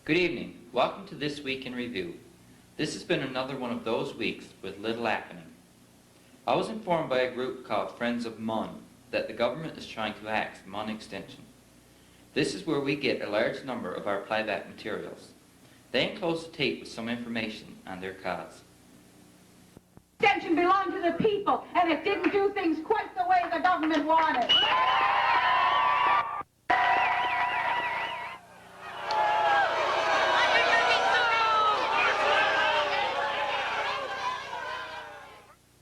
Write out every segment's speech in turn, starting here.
Good evening. Welcome to This Week in Review. This has been another one of those weeks with little happening. I was informed by a group called Friends of Mun that the government is trying to axe Mun Extension. This is where we get a large number of our playback materials. They enclose the tape with some information on their cards. Extension belonged to the people, and it didn't do things quite the way the government wanted.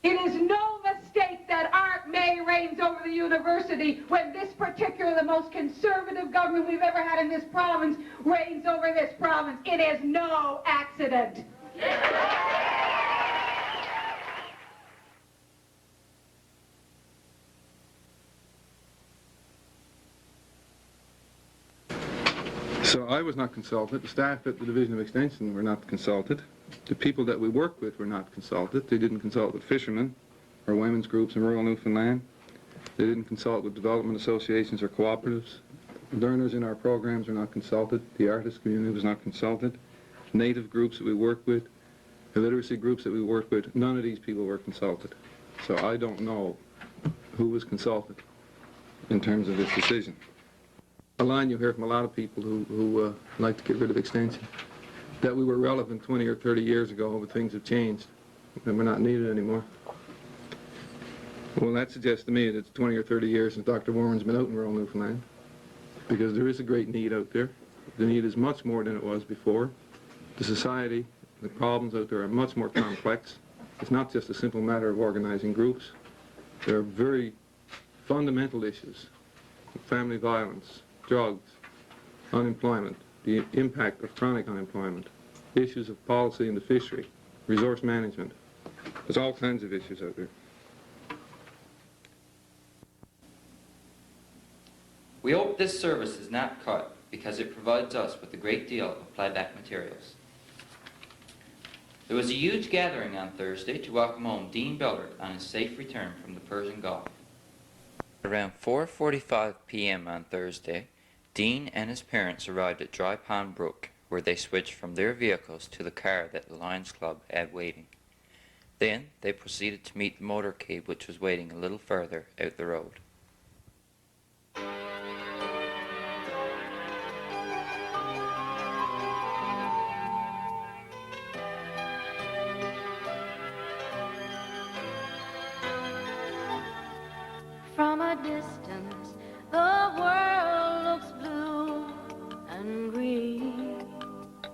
It is no mistake that Art May reigns over the university when this particular, the most conservative government we've ever had in this province, reigns over this province. It is no accident. So I was not consulted. The staff at the Division of Extension were not consulted. The people that we work with were not consulted. They didn't consult with fishermen or women's groups in rural Newfoundland. They didn't consult with development associations or cooperatives. Learners in our programs were not consulted. The artist community was not consulted. Native groups that we work with, the literacy groups that we work with, none of these people were consulted. So I don't know who was consulted in terms of this decision. A line you hear from a lot of people who like to get rid of extension, that we were relevant 20 or 30 years ago, but things have changed and we're not needed anymore. Well, that suggests to me that it's 20 or 30 years since Dr. Warren's been out in rural Newfoundland, because there is a great need out there. The need is much more than it was before. The society, the problems out there are much more complex. It's not just a simple matter of organizing groups. There are very fundamental issues: family violence, drugs, unemployment, the impact of chronic unemployment, issues of policy in the fishery, resource management. There's all kinds of issues out there. We hope this service is not cut because it provides us with a great deal of playback materials. There was a huge gathering on Thursday to welcome home Dean Billard on his safe return from the Persian Gulf. Around 4:45 p.m. on Thursday, Dean and his parents arrived at Dry Pond Brook, where they switched from their vehicles to the car that the Lions Club had waiting. Then they proceeded to meet the motorcade, which was waiting a little further out the road. From a distance, the world looks blue and green,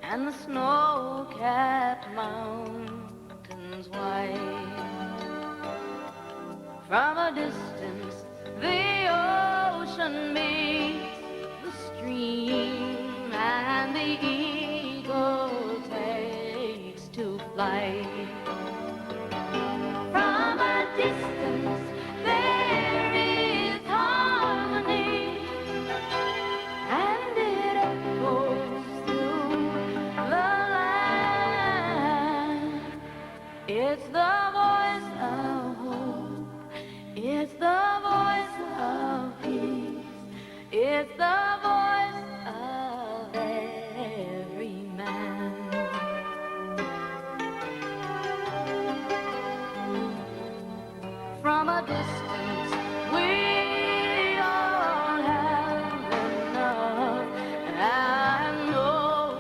and the snow-capped mountains white. From a distance, the ocean meets the stream, and the eagle takes to flight. From a distance, there is harmony, and it echoes through the land. It's the voice of hope, it's the voice of peace, it's the voice of every man. From a distance, we all have enough, and no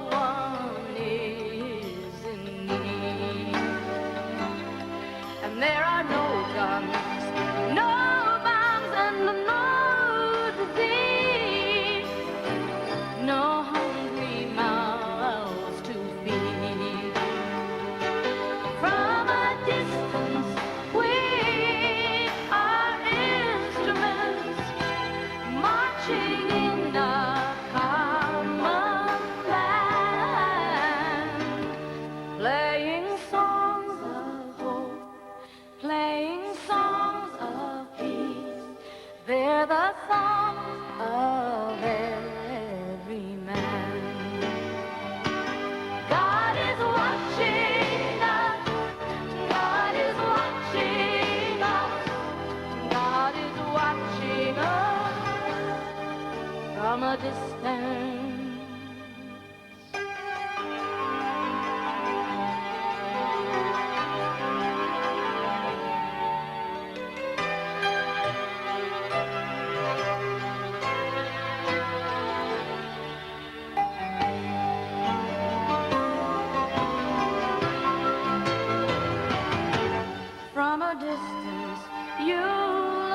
one is in need. And there are no guns, no bombs, and no disease, no hungry mouths to feed. From a distance, we are instruments marching in a common land, playing songs of hope, playing songs of peace. They're the songs of every man. God is watching us, God is watching us, God is watching us from a distance. you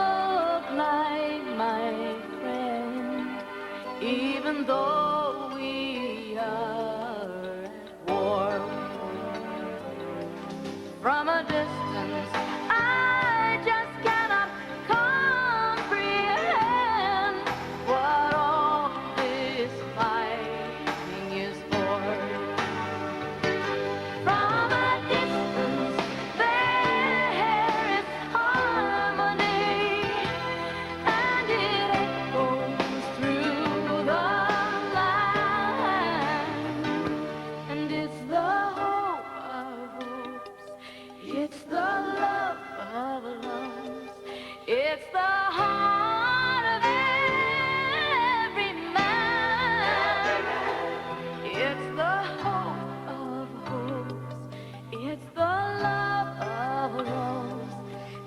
look like my friend, even though we are at war. From a distance, I just cannot comprehend what all this fighting is for. From a distance, there is harmony, and it echoes through the land. And it's the hope of hopes, it's the love of loves, it's the heart of every man. It's the hope of hopes, it's the love of loves.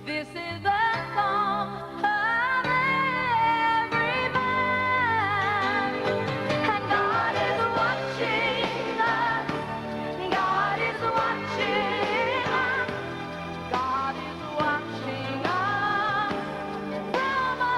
This is the song of every man. And God is watching us. God is watching us. God is watching us from a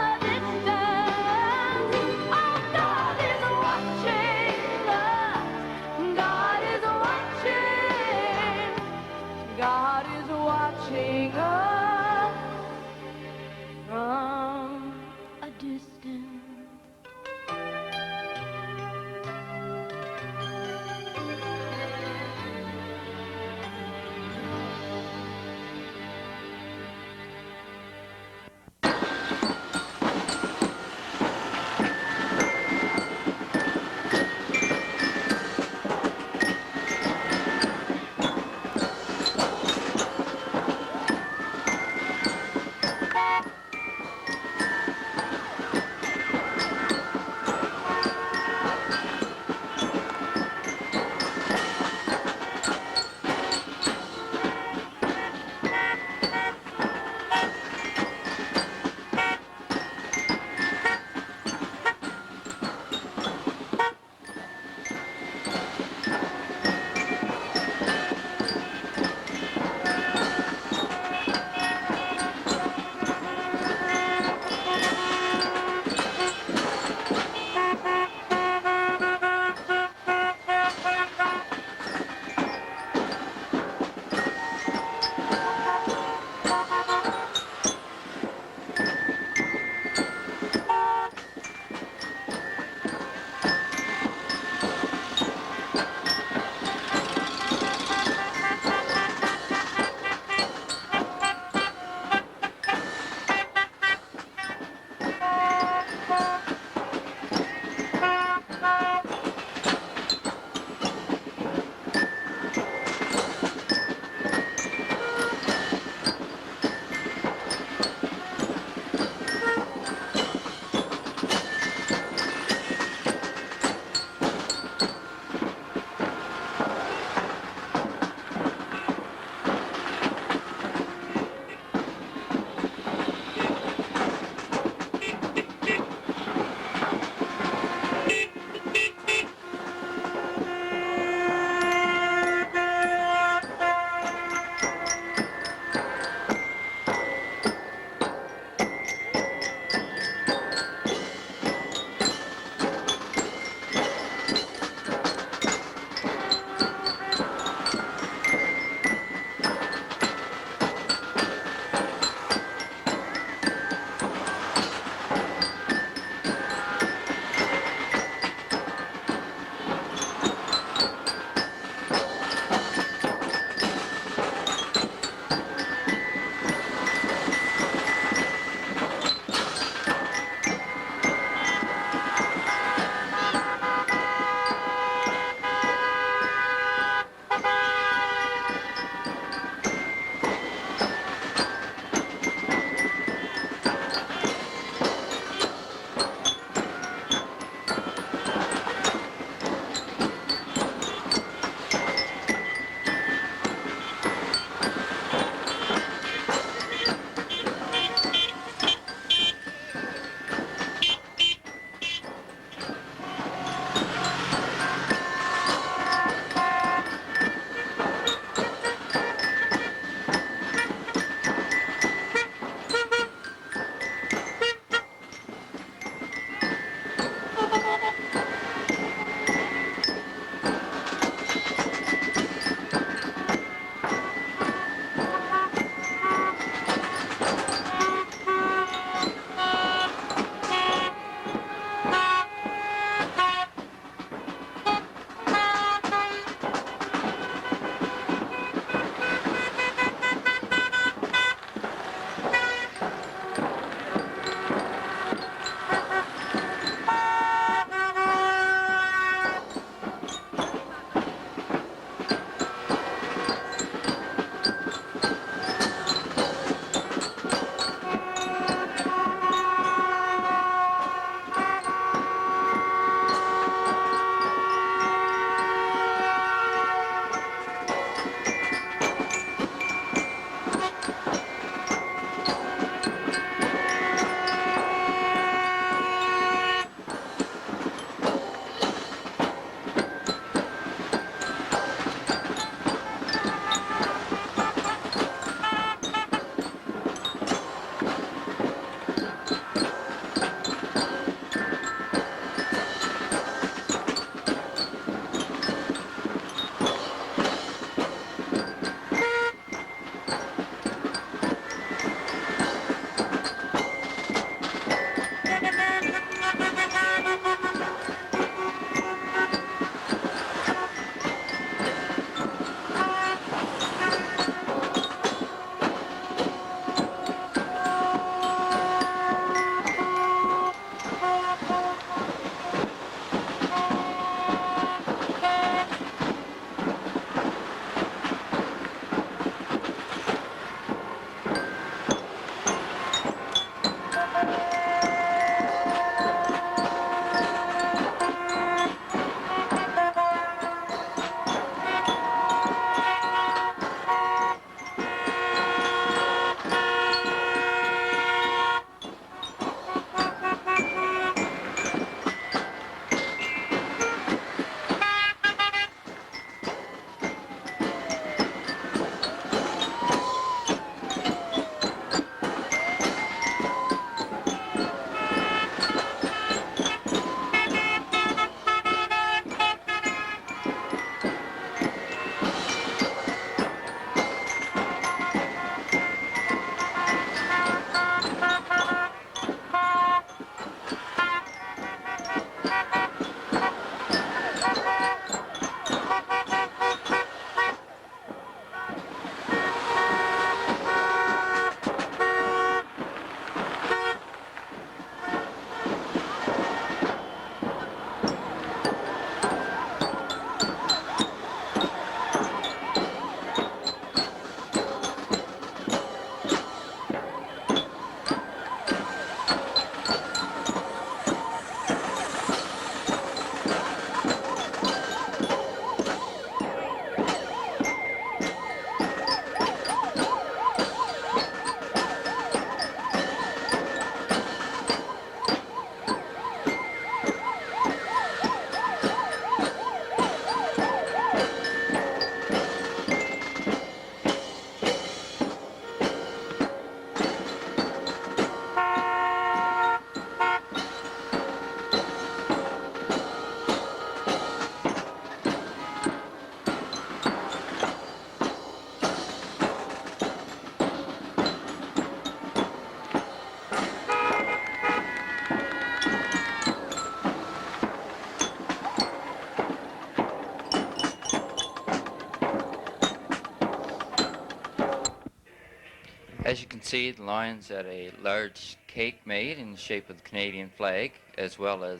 can see the Lions at a large cake made in the shape of the Canadian flag, as well as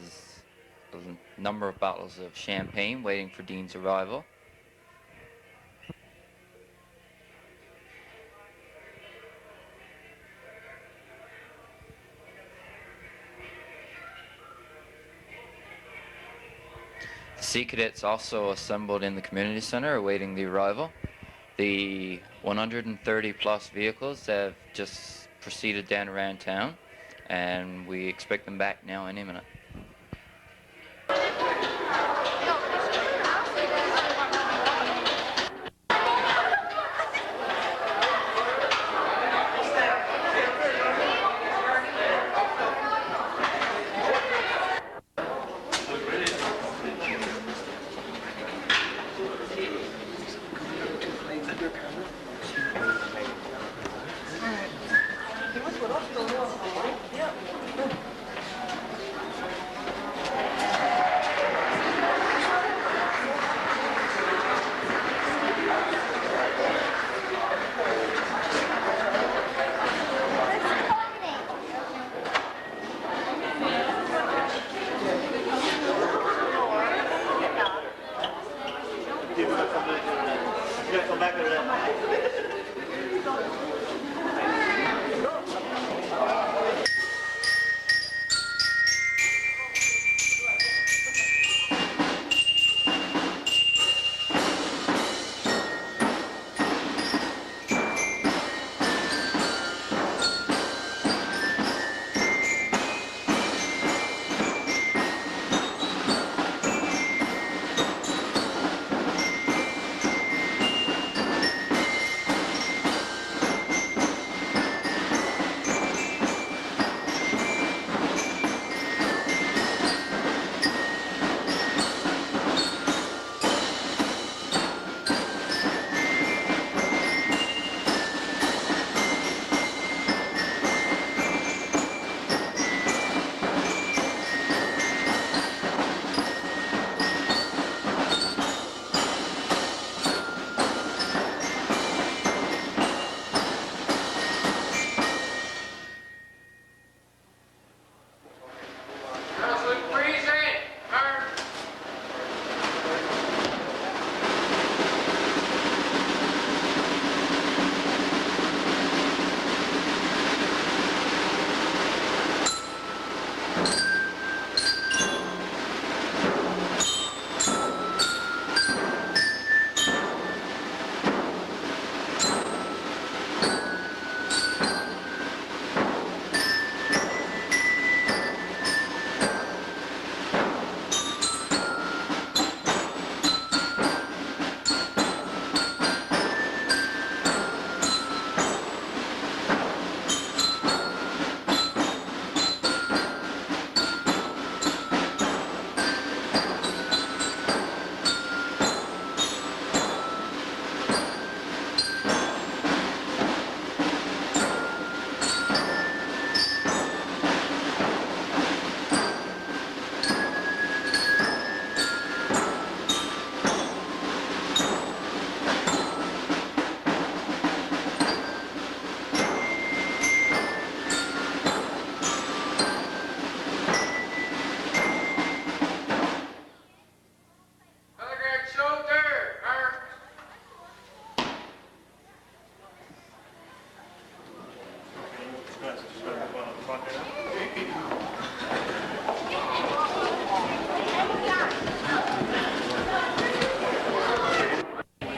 a number of bottles of champagne waiting for Dean's arrival. The Sea Cadets also assembled in the community center awaiting the arrival. The 130 plus vehicles have just proceeded down around town, and we expect them back now any minute.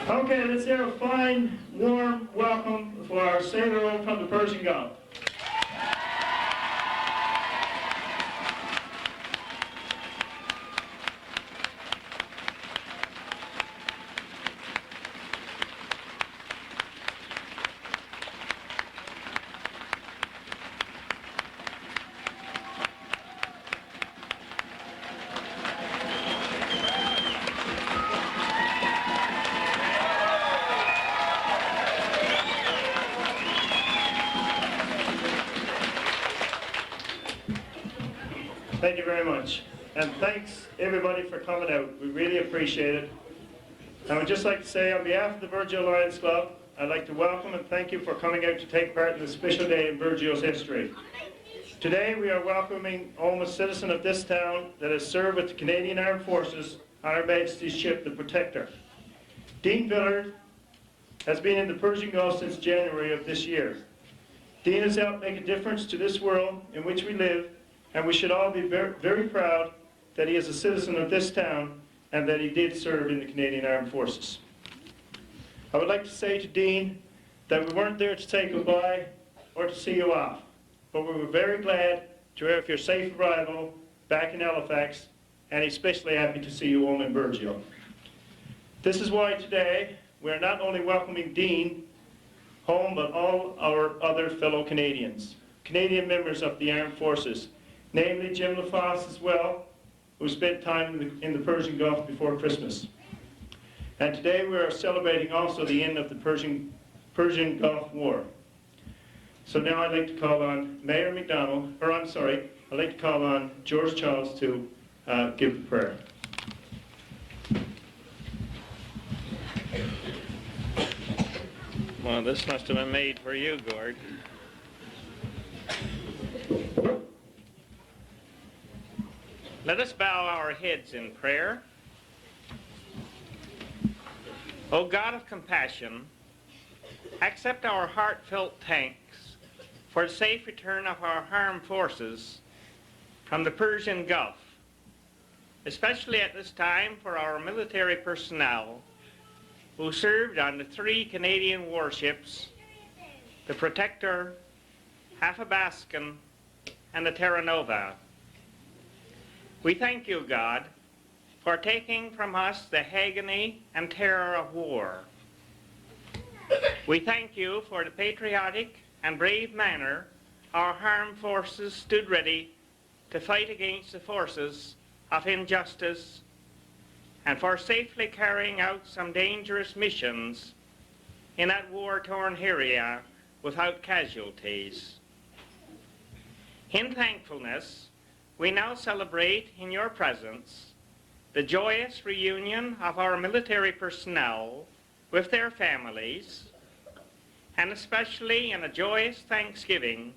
Okay, let's hear a fine, warm welcome for our sailor from the Persian Gulf. Thank you very much. And thanks everybody for coming out. We really appreciate it. I would just like to say on behalf of the Virgin Lions Club I'd like to welcome and thank you for coming out to take part in this special day in Burgeo's history. Today we are welcoming home a citizen of this town that has served with the Canadian Armed Forces on Her Majesty's ship, the Protector. Dean Billard has been in the Persian Gulf since January of this year. Dean has helped make a difference to this world in which we live, and we should all be very, very proud that he is a citizen of this town and that he did serve in the Canadian Armed Forces. I would like to say to Dean that we weren't there to say goodbye or to see you off, but we were very glad to hear of your safe arrival back in Halifax, and especially happy to see you home in Burgeo. This is why today we are not only welcoming Dean home, but all our other fellow Canadians, Canadian members of the Armed Forces, namely Jim LaFosse as well, who spent time in the Persian Gulf before Christmas. And today we are celebrating also the end of the Persian Gulf War. So now I'd like to call on Mayor McDonald, I'd like to call on George Charles to give the prayer. Well, this must have been made for you, Gord. Let us bow our heads in prayer. O God of compassion, accept our heartfelt thanks for the safe return of our armed forces from the Persian Gulf, especially at this time for our military personnel who served on the 3 Canadian warships, the Protector, Athabaskan, and the Terra Nova. We thank you, God, for taking from us the agony and terror of war. We thank you for the patriotic and brave manner our armed forces stood ready to fight against the forces of injustice and for safely carrying out some dangerous missions in that war-torn area without casualties. In thankfulness, we now celebrate in your presence the joyous reunion of our military personnel with their families, and especially in a joyous Thanksgiving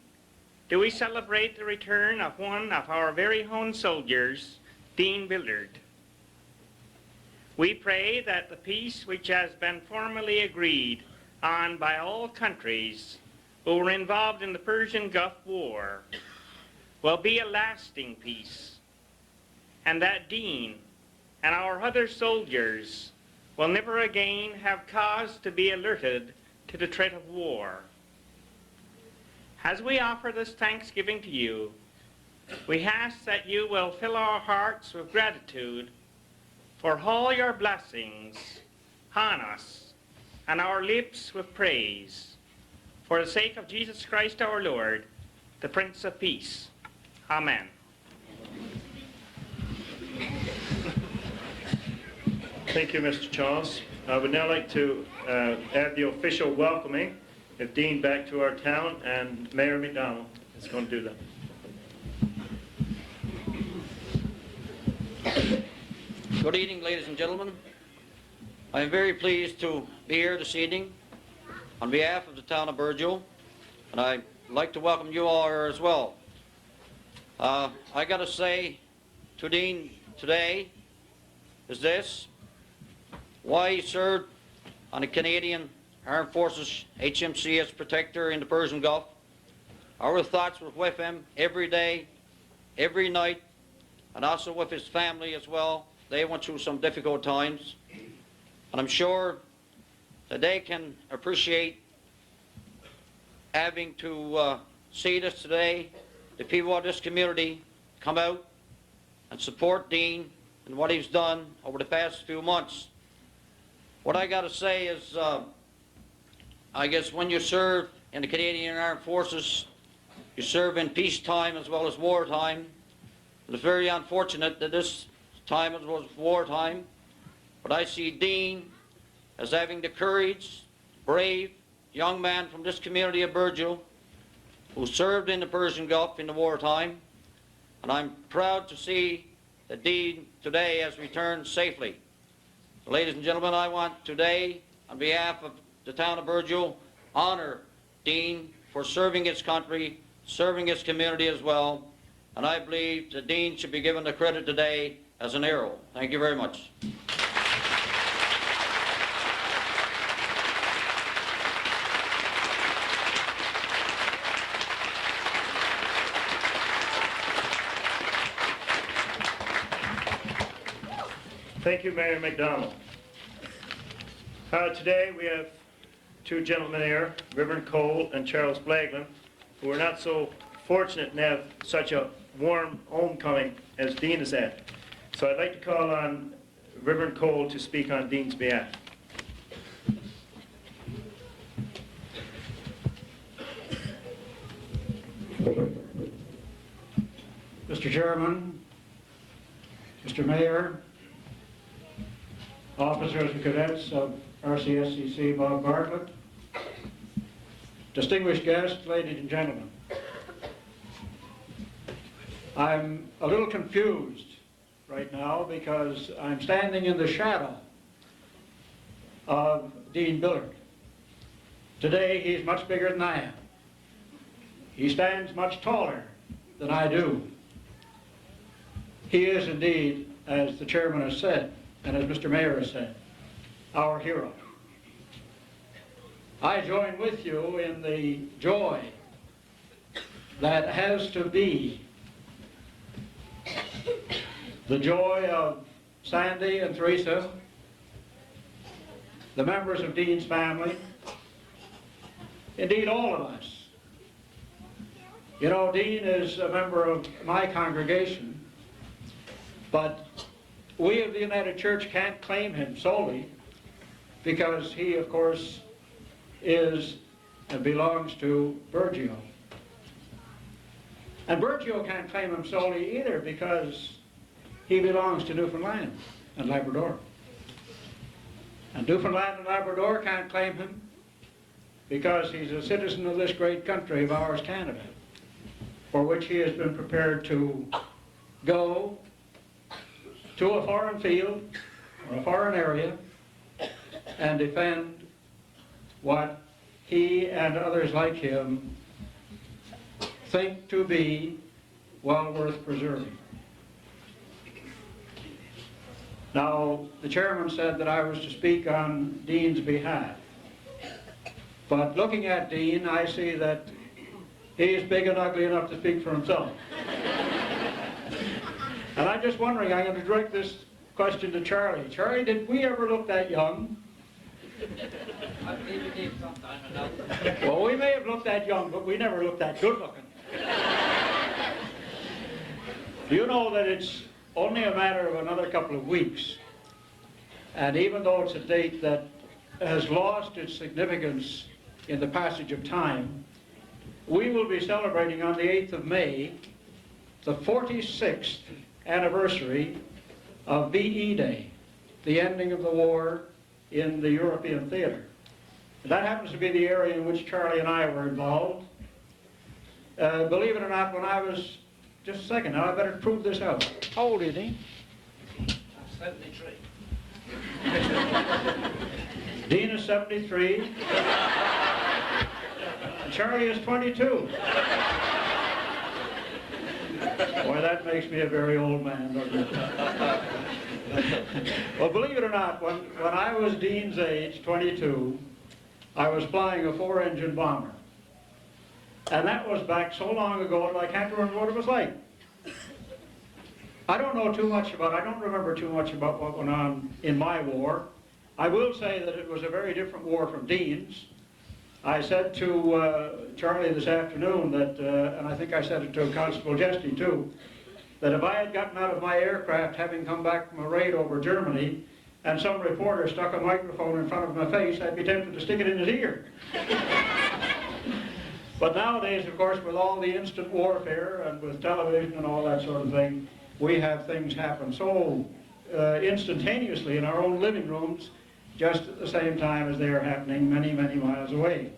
do we celebrate the return of one of our very own soldiers, Dean Billard. We pray that the peace which has been formally agreed on by all countries who were involved in the Persian Gulf War will be a lasting peace, and that Dean and our other soldiers will never again have cause to be alerted to the threat of war. As we offer this thanksgiving to you, we ask that you will fill our hearts with gratitude for all your blessings on us, and our lips with praise, for the sake of Jesus Christ our Lord, the Prince of Peace. Amen. Thank you, Mr. Charles. I would now like to add the official welcoming of Dean back to our town, and Mayor McDonald is going to do that. Good evening, ladies and gentlemen. I am very pleased to be here this evening on behalf of the town of Burgeo, and I'd like to welcome you all here as well. I got to say to Dean today is this: why he served on the Canadian Armed Forces HMCS Protector in the Persian Gulf. Our thoughts were with him every day, every night, and also with his family as well. They went through some difficult times, and I'm sure that they can appreciate having to see this today, the people of this community come out and support Dean and what he's done over the past few months. What I got to say is, I guess when you serve in the Canadian Armed Forces, you serve in peacetime as well as wartime. It's very unfortunate that this time it was wartime, but I see Dean as having the courage, brave young man from this community of Burgeo who served in the Persian Gulf in the wartime, and I'm proud to see that Dean today has returned safely. So, ladies and gentlemen, I want today, on behalf of the town of Burgeo honor Dean for serving its country, serving its community as well, and I believe that Dean should be given the credit today as an hero. Thank you very much. Thank you, Mayor McDonald. Today we have two gentlemen here, Reverend Cole and Charles Blagland, who are not so fortunate to have such a warm homecoming as Dean has had. So I'd like to call on Reverend Cole to speak on Dean's behalf. Mr. Chairman, Mr. Mayor, officers and cadets of RCSCC Bob Bartlett, distinguished guests, ladies and gentlemen. I'm a little confused right now because I'm standing in the shadow of Dean Billard. Today he's much bigger than I am. He stands much taller than I do. He is indeed, as the chairman has said, and as Mr. Mayor has said, our hero. I join with you in the joy that has to be the joy of Sandy and Teresa, the members of Dean's family, indeed all of us. You know, Dean is a member of my congregation, but we of the United Church can't claim him solely because he, of course, is and belongs to Burgeo. And Burgeo can't claim him solely either because he belongs to Newfoundland and Labrador. And Newfoundland and Labrador can't claim him because he's a citizen of this great country of ours, Canada, for which he has been prepared to go to a foreign field or a foreign area and defend what he and others like him think to be well worth preserving. Now, the chairman said that I was to speak on Dean's behalf, but looking at Dean, I see that he is big and ugly enough to speak for himself. And I'm just wondering, I'm going to direct this question to Charlie. Charlie, did we ever look that young? I believe you did sometime. Well, we may have looked that young, but we never looked that good looking. Do you know that it's only a matter of another couple of weeks, and even though it's a date that has lost its significance in the passage of time, we will be celebrating on the 8th of May the 46th anniversary of VE Day, the ending of the war in the European theater. And that happens to be the area in which Charlie and I were involved. Believe it or not, when I was, just a second now, I better prove this out. How old are you, Dean? I'm 73. Dean is 73. And Charlie is 22. Boy, that makes me a very old man, doesn't it? Well, believe it or not, when I was Dean's age, 22, I was flying a 4-engine bomber. And that was back so long ago that I can't remember what it was like. I don't remember too much about what went on in my war. I will say that it was a very different war from Dean's. I said to Charlie this afternoon that, and I think I said it to Constable Jesty too, that if I had gotten out of my aircraft having come back from a raid over Germany and some reporter stuck a microphone in front of my face, I'd be tempted to stick it in his ear. But nowadays, of course, with all the instant warfare and with television and all that sort of thing, we have things happen so instantaneously in our own living rooms, just at the same time as they are happening many, many miles away.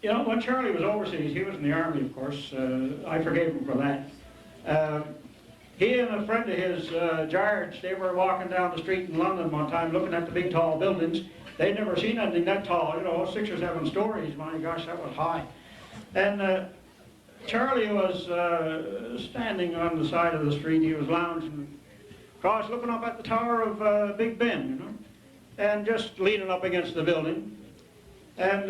You know, when Charlie was overseas, he was in the Army, of course. I forgave him for that. He and a friend of his, George, they were walking down the street in London one time looking at the big tall buildings, They'd never seen anything that tall, you know, 6 or 7 stories. My gosh, that was high. And Charlie was standing on the side of the street. He was lounging across, looking up at the tower of Big Ben, you know, and just leaning up against the building. And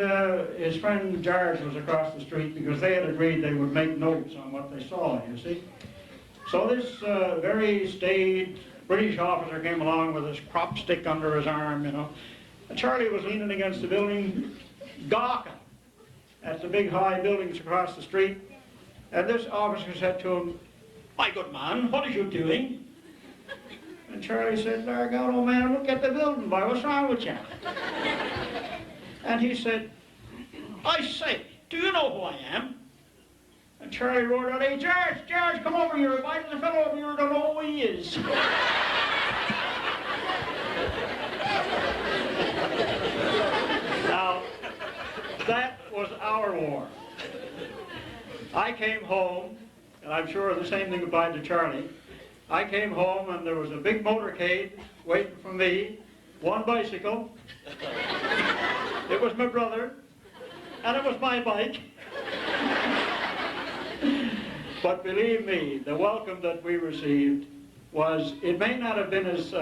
his friend George was across the street because they had agreed they would make notes on what they saw, you see. So this very staid British officer came along with his crop stick under his arm, you know. And Charlie was leaning against the building, gawking at the big high buildings across the street. And this officer said to him, "My good man, what are you doing?" And Charlie said, "Lord God, old man, look at the building, boy, what's wrong with you?" And he said, "I say, do you know who I am?" And Charlie roared out, "Hey, George, come over here. Why does the fellow over here don't know who he is?" Now, that was our war. I came home, and I'm sure the same thing applied to Charlie. I came home, and there was a big motorcade waiting for me, one bicycle. It was my brother, and it was my bike. But believe me, the welcome that we received was, it may not have been as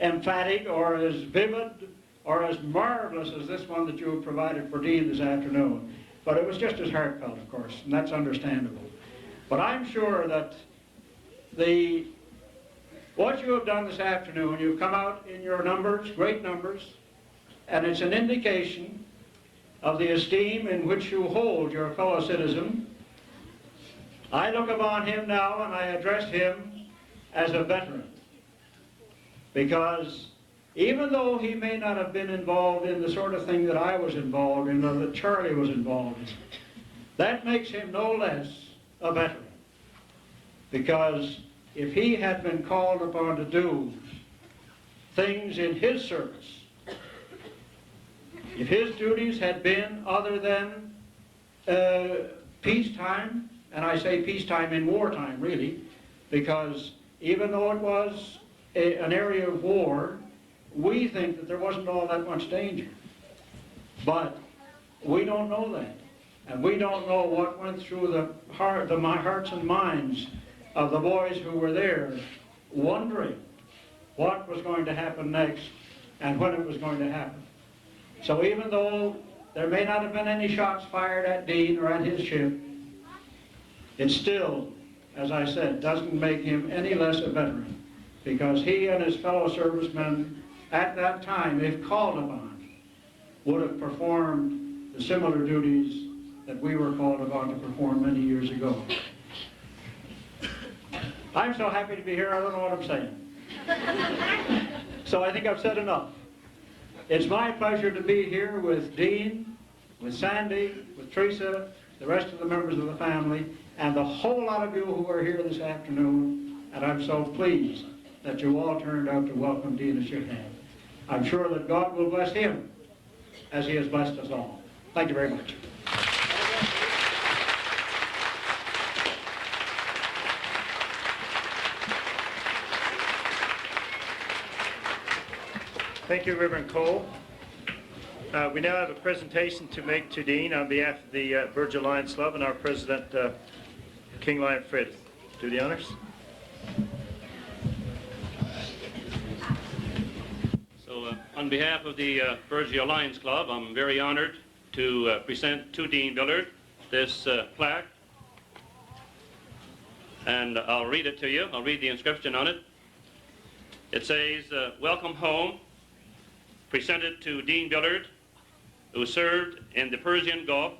emphatic or as vivid or as marvelous as this one that you have provided for Dean this afternoon, but it was just as heartfelt, of course, and that's understandable. But I'm sure that what you have done this afternoon, you've come out in your numbers, great numbers, and it's an indication of the esteem in which you hold your fellow citizen. I look upon him now and I address him as a veteran, because even though he may not have been involved in the sort of thing that I was involved in or that Charlie was involved in, that makes him no less a veteran. Because if he had been called upon to do things in his service, if his duties had been other than peacetime, and I say peacetime in wartime really, because even though it was an area of war, we think that there wasn't all that much danger. But we don't know that. And we don't know what went through the hearts and minds of the boys who were there, wondering what was going to happen next and when it was going to happen. So even though there may not have been any shots fired at Dean or at his ship, it still, as I said, doesn't make him any less a veteran, because he and his fellow servicemen at that time, if called upon, would have performed the similar duties that we were called upon to perform many years ago. I'm so happy to be here, I don't know what I'm saying. So I think I've said enough. It's my pleasure to be here with Dean, with Sandy, with Teresa, the rest of the members of the family, and the whole lot of you who are here this afternoon, and I'm so pleased that you all turned out to welcome Dean as you have. I'm sure that God will bless him as he has blessed us all. Thank you very much. Thank you, Reverend Cole. We now have a presentation to make to Dean on behalf of the Virgil Lions Club and our president, King Lion Fred. Do the honors. So on behalf of the Virgil Lions Club, I'm very honored to present to Dean Billard this plaque. And I'll read it to you. I'll read the inscription on it. It says, "Welcome home, presented to Dean Billard, who served in the Persian Gulf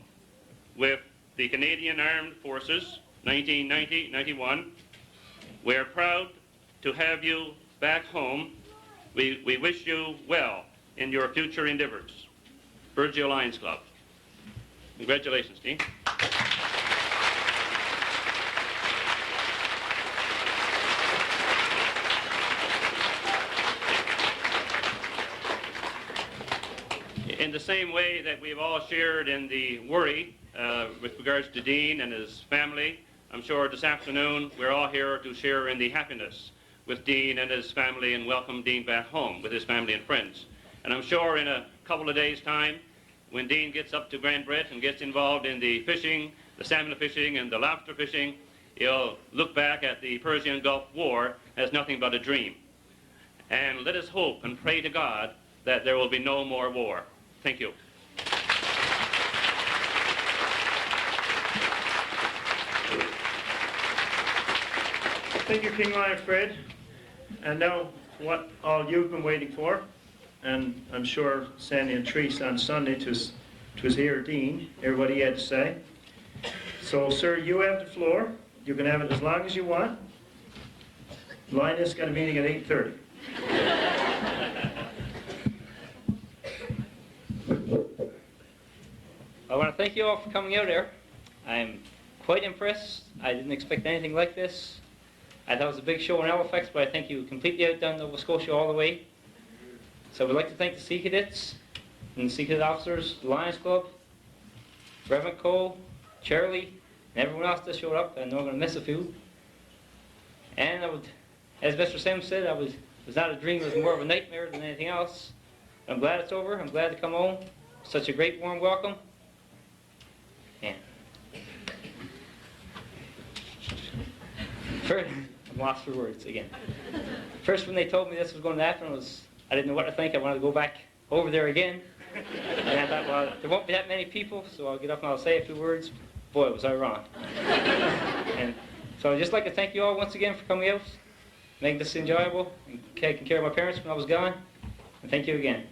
with the Canadian Armed Forces, 1990-91. We're proud to have you back home. We wish you well in your future endeavors. Virgil Lions Club." Congratulations, Dean. In the same way that we've all shared in the worry with regards to Dean and his family, I'm sure this afternoon we're all here to share in the happiness with Dean and his family and welcome Dean back home with his family and friends. And I'm sure in a couple of days' time, when Dean gets up to Grand Brett and gets involved in the fishing, the salmon fishing and the lobster fishing, he'll look back at the Persian Gulf War as nothing but a dream. And let us hope and pray to God that there will be no more war. Thank you. Thank you, King Lion Fred. And now, what all you've been waiting for, and I'm sure Sandy and Treese on Sunday to hear Dean, hear what he had to say. So, sir, you have the floor. You can have it as long as you want. Linus got a meeting at 8:30. I want to thank you all for coming out here. I'm quite impressed. I didn't expect anything like this. I thought it was a big show in Halifax, but I think you completely outdone Nova Scotia all the way. So I would like to thank the Sea Cadets and the Sea Cadet officers, the Lions Club, Reverend Cole, Charlie, and everyone else that showed up. I know I'm going to miss a few. And I would, as Mr. Sam said, it was not a dream, it was more of a nightmare than anything else. I'm glad it's over. I'm glad to come home. Such a great warm welcome. And first, I'm lost for words again. First, when they told me this was going to happen, I didn't know what to think. I wanted to go back over there again. And I thought, well, there won't be that many people, so I'll get up and I'll say a few words. Boy, was I wrong. And so I'd just like to thank you all once again for coming out, making this enjoyable, and taking care of my parents when I was gone. And thank you again.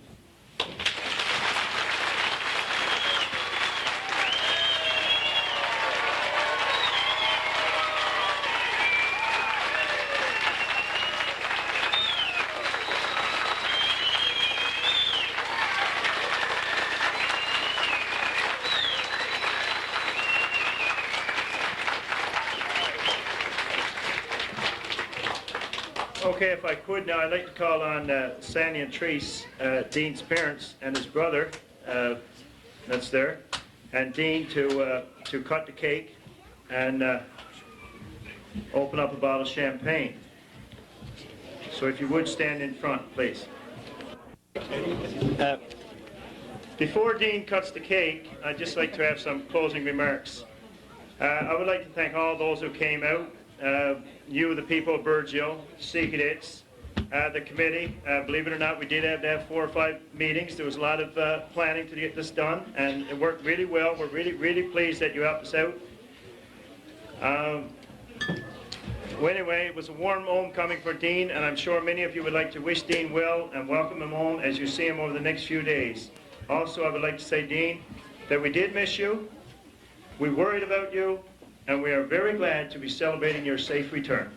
Okay, if I could now, I'd like to call on Sandy and Treese, Dean's parents, and his brother, that's there, and Dean to cut the cake and open up a bottle of champagne. So if you would stand in front, please. Before Dean cuts the cake, I'd just like to have some closing remarks. I would like to thank all those who came out. You, the people of Burgeo, Sea Cadets, the committee. Believe it or not, we did have to have 4 or 5 meetings. There was a lot of planning to get this done, and it worked really well. We're really, really pleased that you helped us out. Well, anyway, it was a warm homecoming for Dean, and I'm sure many of you would like to wish Dean well and welcome him home as you see him over the next few days. Also, I would like to say, Dean, that we did miss you. We worried about you. And we are very glad to be celebrating your safe return.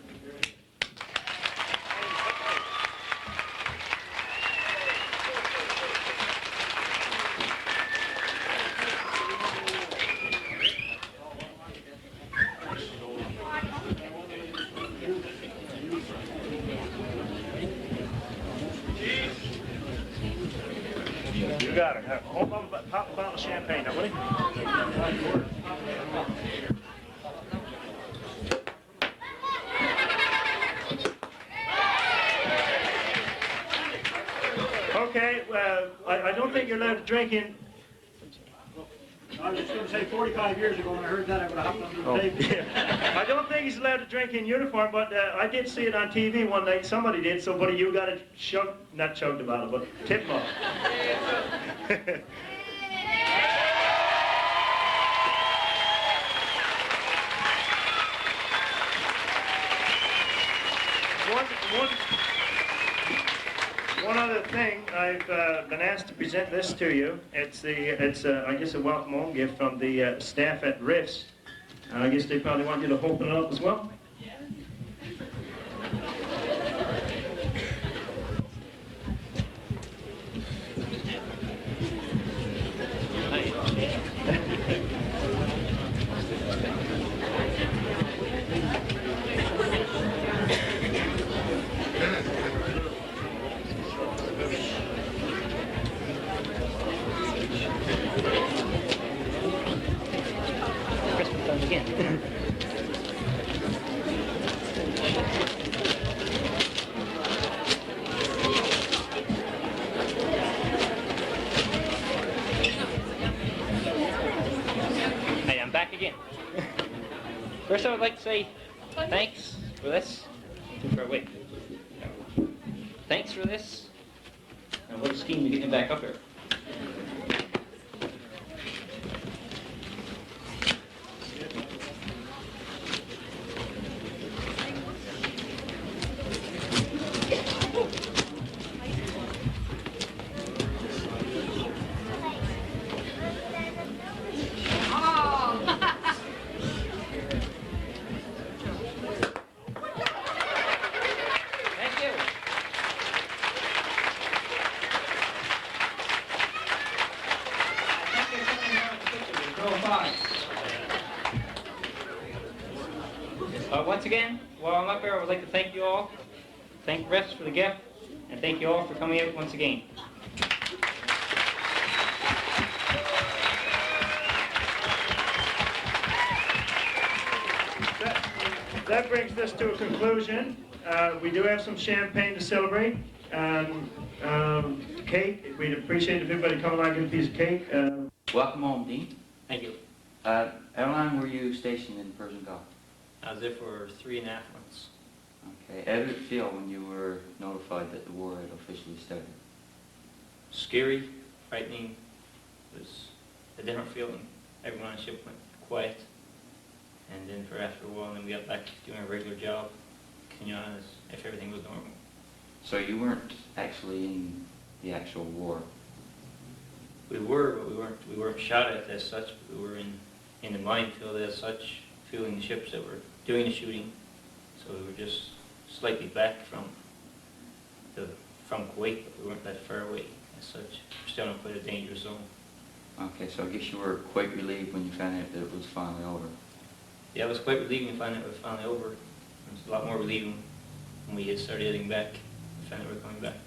You got it. Hold on, pop a bottle of champagne now, will you? Okay, I don't think you're allowed to drink in. I was just going to say 45 years ago when I heard that I would have hopped under the table. Yeah. I don't think he's allowed to drink in uniform, but I did see it on TV one night. Somebody did, so buddy, you got to not chug the bottle, but tip him off. One other thing, I've been asked to present this to you. It's I guess a welcome home gift from the staff at Riffs. I guess they probably want you to open it up as well. Again. First, I would like to say thanks for this. Too far away. Thanks for this. And what a scheme to get him back up here. Once again, while I'm up here, I would like to thank you all, thank the rest for the gift, and thank you all for coming out once again. That brings this to a conclusion. We do have some champagne to celebrate, and cake. We'd appreciate if everybody come along and get a piece of cake. Welcome home, Dean. Thank you. How long were you stationed in the Persian Gulf? I was there for 3.5 months. Okay. How did it feel when you were notified that the war had officially started? Scary, frightening. It was a different feeling. Everyone on the ship went quiet. And then after a while, then we got back doing our regular job, continuing on as if everything was normal. So you weren't actually in the actual war? We were, but we weren't shot at as such. But we were in the minefield as such, fueling the ships that were doing the shooting. So we were just slightly back from Kuwait, but we weren't that far away as such. We're still in quite a dangerous zone. Okay, so I guess you were quite relieved when you found out that it was finally over. Yeah, it was quite relieving to find out it was finally over. It was a lot more relieving when we had started heading back and found out we were coming back.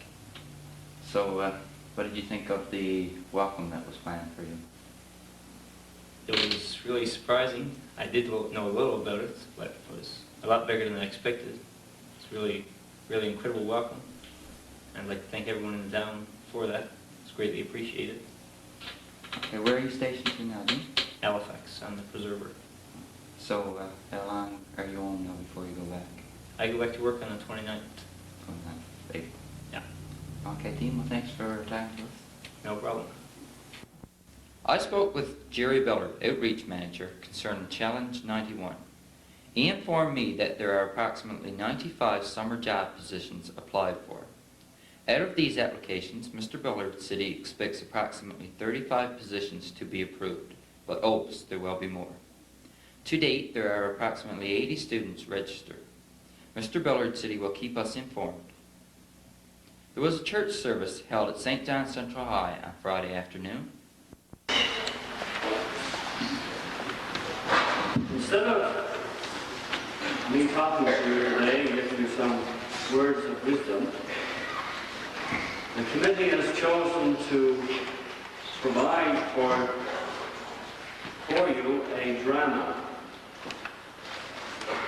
So, what did you think of the welcome that was planned for you? It was really surprising. I did know a little about it, but it was a lot bigger than I expected. It's really, really incredible welcome. And I'd like to thank everyone in the town for that. It's greatly appreciated. Okay, where are you stationed to now, Dean? Halifax, I'm the preserver. So, how long are you on now before you go back? I go back to work on the 29th. 29th of April. Yeah. Okay, Dean, well, thanks for your time with us. No problem. I spoke with Jerry Billard, Outreach Manager, concerning Challenge 91. He informed me that there are approximately 95 summer job positions applied for. Out of these applications, Mr. Billard said he expects approximately 35 positions to be approved, but hopes there will be more. To date, there are approximately 80 students registered. Mr. Billard said he will keep us informed. There was a church service held at St. John's Central High on Friday afternoon. Instead of me talking to you today and giving you some words of wisdom, the committee has chosen to provide for you a drama.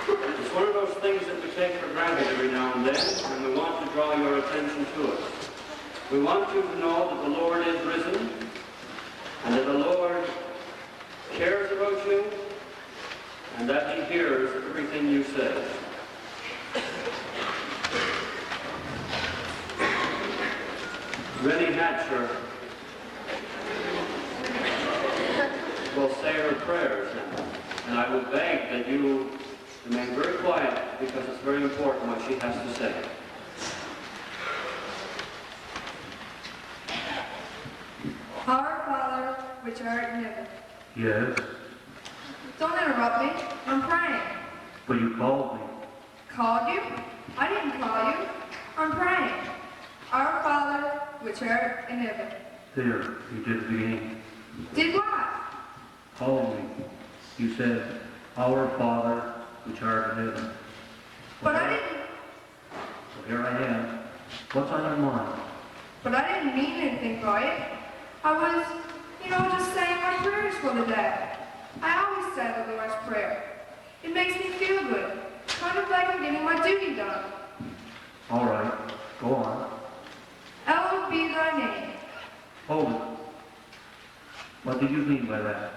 It's one of those things that we take for granted every now and then, and we want to draw your attention to it. We want you to know that the Lord is risen, and that the Lord cares about you, and that He hears everything you say. Rennie Hatcher will say her prayers now, and I would beg that you remain very quiet because it's very important what she has to say. Our Father, which art in heaven. Yes, Don't interrupt me. I'm praying. but you called me. Called you? I didn't call you. I'm praying. Our Father, which art in heaven. There, you did it again. Did what? Called me. You said, Our Father, which art in heaven. But I didn't. So here I am. What's on your mind? But I didn't mean anything by it. I was, just saying my prayers for the day. I always say the Lord's Prayer. It makes me feel good. Kind of like I'm getting my duty done. All right, go on. Hallowed be thy name. Hold it. What do you mean by that?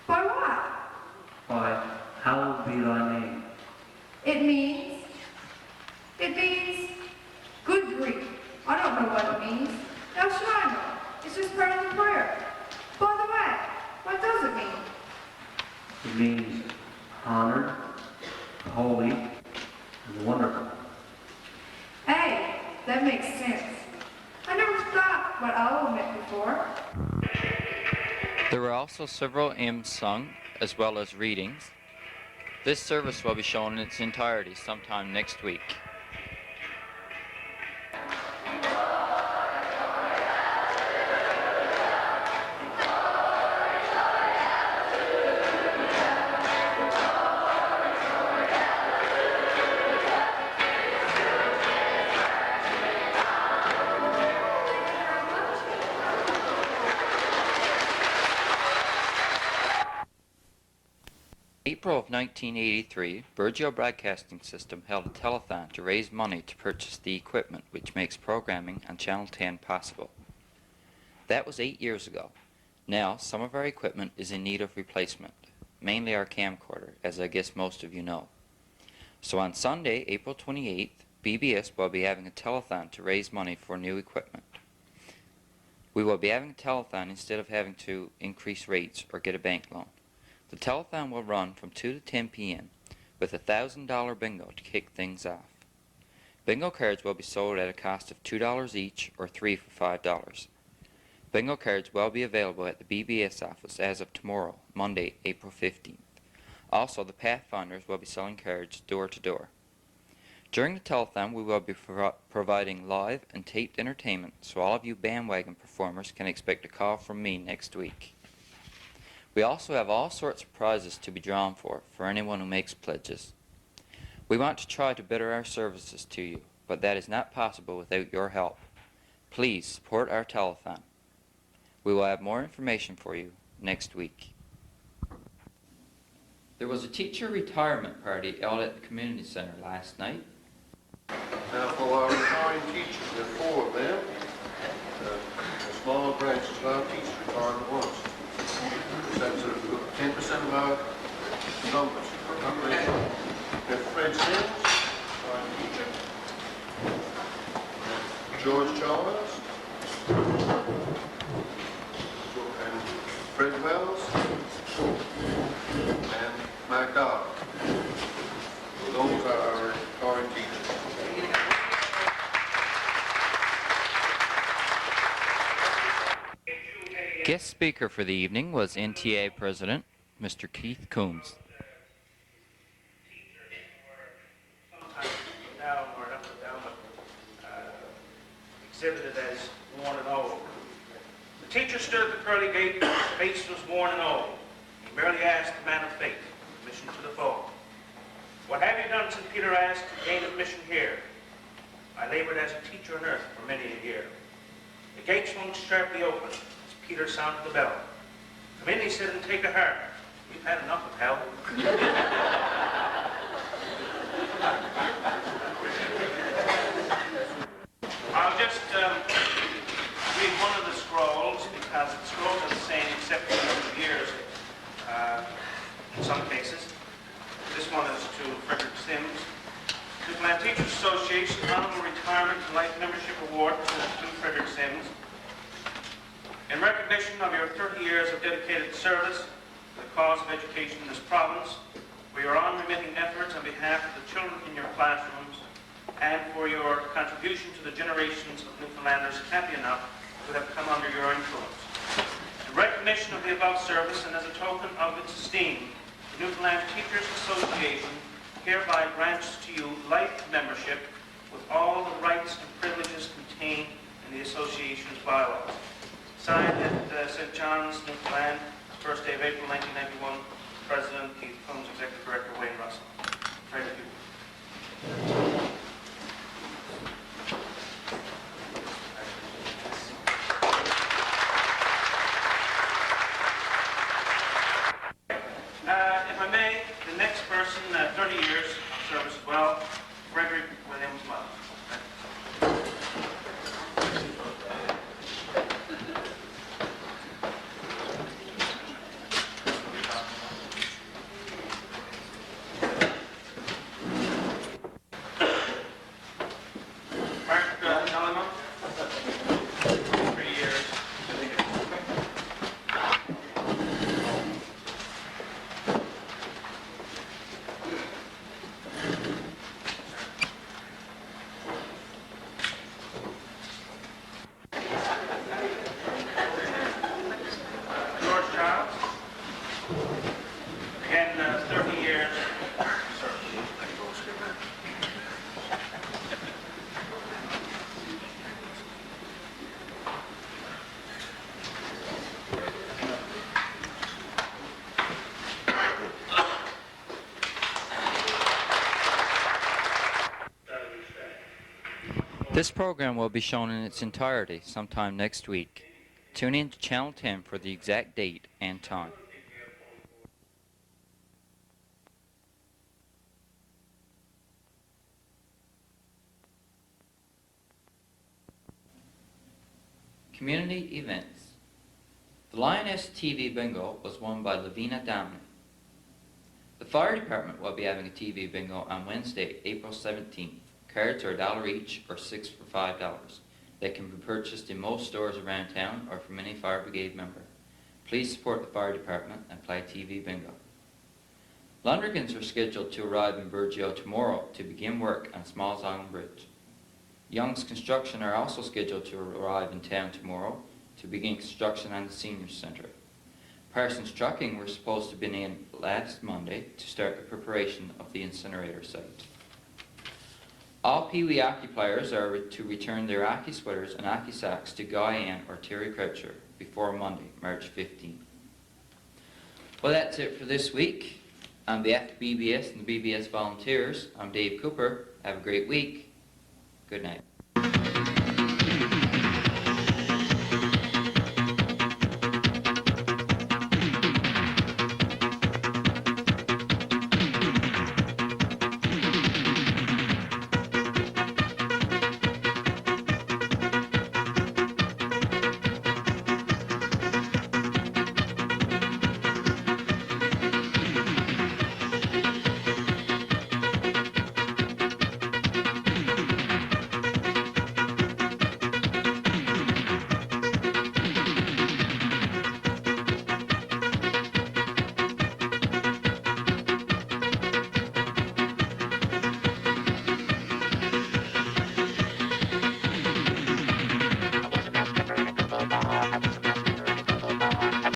By what? By Hallowed be thy name. It means, good grief. I don't know what it means. How should I know? It's just part of the prayer. By the way, what does it mean? It means honored, holy, and wonderful. Hey, that makes sense. I never thought what owl meant before. There were also several hymns sung, as well as readings. This service will be shown in its entirety sometime next week. April of 1983, Burgeo Broadcasting System held a telethon to raise money to purchase the equipment which makes programming on Channel 10 possible. That was 8 years ago. Now, some of our equipment is in need of replacement, mainly our camcorder, as I guess most of you know. So on Sunday, April 28th, BBS will be having a telethon to raise money for new equipment. We will be having a telethon instead of having to increase rates or get a bank loan. The telethon will run from 2 to 10 p.m. with a $1,000 bingo to kick things off. Bingo cards will be sold at a cost of $2 each or 3 for $5. Bingo cards will be available at the BBS office as of tomorrow, Monday, April 15th. Also, the Pathfinders will be selling cards door to door. During the telethon, we will be providing live and taped entertainment, so all of you bandwagon performers can expect a call from me next week. We also have all sorts of prizes to be drawn for anyone who makes pledges. We want to try to better our services to you, but that is not possible without your help. Please support our telethon. We will have more information for you next week. There was a teacher retirement party held at the community center last night. Now for our retiring teachers, there are 4 of them. The small branches of our teachers retired at once. That's 10% of our numbers. We have Fred Sims, our teacher. George Chalmers. And Fred Wells. And Mike Dodd. So those are our retiring teachers. Guest speaker for the evening was NTA President, Mr. Keith Coombs. Exhibited as worn and old. The teacher stood at the pearly gate, his face was worn and old. He merely asked the man of faith, admission to the fold. What have you done, St. Peter asked, to gain admission here? I labored as a teacher on earth for many a year. The gate swung sharply open. Peter sounded the bell. Come in, he said, and take a heart. We've had enough of hell. I'll just read one of the scrolls, because the scrolls are the same except for the number of years in some cases. This one is to Frederick Sims. Newfoundland Teachers Association Honorable Retirement and Life Membership Award to Frederick Sims. In recognition of your 30 years of dedicated service to the cause of education in this province, for your unremitting efforts on behalf of the children in your classrooms, and for your contribution to the generations of Newfoundlanders happy enough to have come under your influence. In recognition of the above service and as a token of its esteem, the Newfoundland Teachers Association hereby grants to you life membership with all the rights and privileges contained in the association's bylaws. Signed at St. John's, Newfoundland, 1st day of April 1991, President Keith Coombs, Executive Director Wayne Russell. Thank you. If I may, the next person, 30 years of service as well, Frederick Williams Wells. This program will be shown in its entirety sometime next week. Tune in to Channel 10 for the exact date and time. Community events. The Lioness TV Bingo was won by Lavina Dominic. The fire department will be having a TV bingo on Wednesday, April 17th. Cards are $1 each or 6 for $5. They can be purchased in most stores around town or from any fire brigade member. Please support the fire department and play TV bingo. Lundrikins are scheduled to arrive in Burgeo tomorrow to begin work on Smalls Island Bridge. Young's Construction are also scheduled to arrive in town tomorrow to begin construction on the Senior Center. Parsons Trucking were supposed to have been in last Monday to start the preparation of the incinerator site. All Pee Wee hockey players are to return their hockey sweaters and hockey socks to Guyan or Terry Croucher before Monday, March 15th. Well, that's it for this week. On behalf of BBS and the BBS volunteers, I'm Dave Cooper. Have a great week. Good night.